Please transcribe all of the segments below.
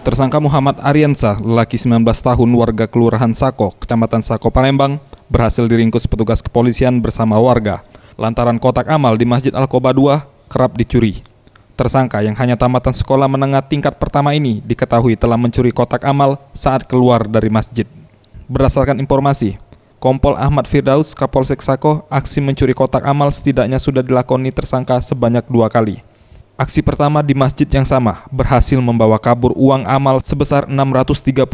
Tersangka Muhammad Aryansa, lelaki 19 tahun warga Kelurahan Sako, Kecamatan Sako, Palembang, berhasil diringkus petugas kepolisian bersama warga lantaran kotak amal di Masjid Al-Qoba II kerap dicuri. Tersangka yang hanya tamatan sekolah menengah tingkat pertama ini diketahui telah mencuri kotak amal saat keluar dari masjid. Berdasarkan informasi, Kompol Ahmad Firdaus, Kapolsek Sako, aksi mencuri kotak amal setidaknya sudah dilakoni tersangka sebanyak 2 kali. Aksi pertama di masjid yang sama berhasil membawa kabur uang amal sebesar Rp630.000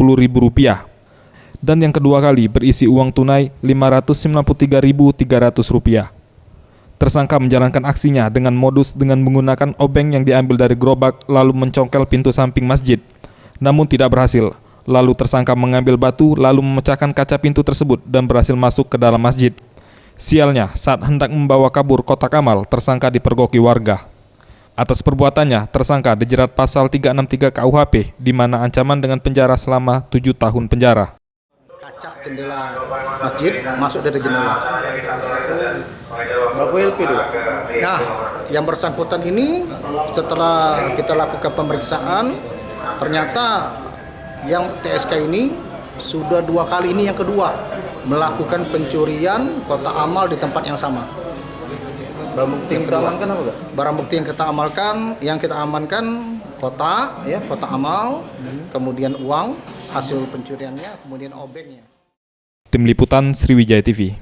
dan yang kedua kali berisi uang tunai Rp593.300. Tersangka menjalankan aksinya dengan modus dengan menggunakan obeng yang diambil dari gerobak lalu mencongkel pintu samping masjid, namun tidak berhasil. Lalu tersangka mengambil batu lalu memecahkan kaca pintu tersebut dan berhasil masuk ke dalam masjid. Sialnya, saat hendak membawa kabur kotak amal, tersangka dipergoki warga. Atas perbuatannya, tersangka dijerat pasal 363 KUHP, di mana ancaman dengan penjara selama 7 tahun penjara. Kaca jendela masjid masuk dari jendela. Nah, yang bersangkutan ini setelah kita lakukan pemeriksaan, ternyata yang TSK ini sudah 2 kali, ini yang kedua melakukan pencurian kotak amal di tempat yang sama. Barang bukti yang kita amankan apa enggak? Barang bukti yang kita amankan kotak, ya, kotak amal, kemudian uang hasil pencuriannya, kemudian obengnya. Tim Liputan Sriwijaya TV.